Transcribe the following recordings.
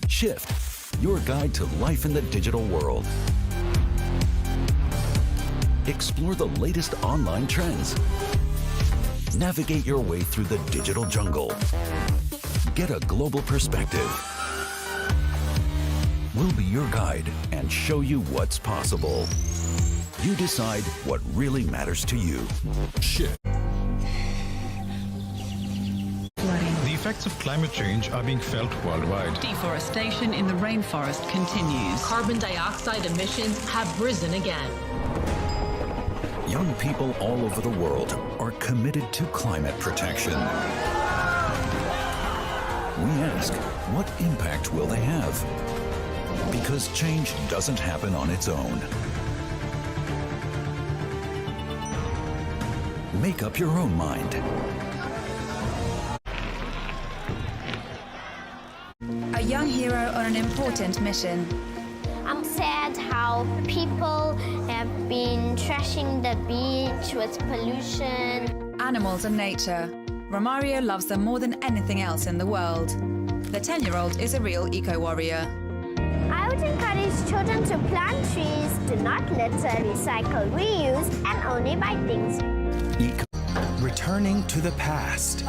Shift, your guide to life in the digital world. Explore the latest online trends. Navigate your way through the digital jungle. Get a global perspective. We'll be your guide and show you what's possible. You decide what really matters to you. Shift. The effects of climate change are being felt worldwide. Deforestation in the rainforest continues. Carbon dioxide emissions have risen again. Young people all over the world are committed to climate protection. We ask, what impact will they have? Because change doesn't happen on its own. Make up your own mind. A young hero on an important mission. I'm sad how people have been trashing the beach with pollution. Animals and nature. Romario loves them more than anything else in the world. The 10-year-old is a real eco-warrior. I would encourage children to plant trees, do not litter, recycle, reuse, and only buy things. Returning to the past.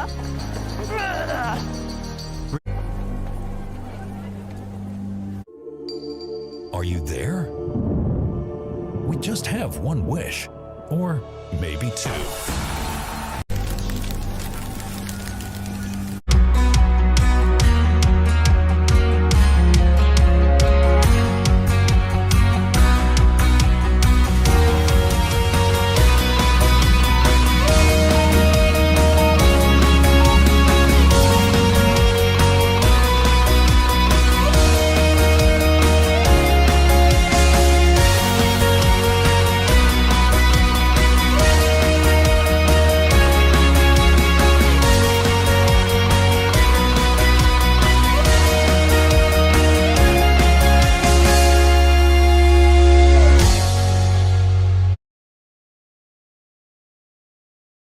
Are you there? We just have one wish, or maybe two.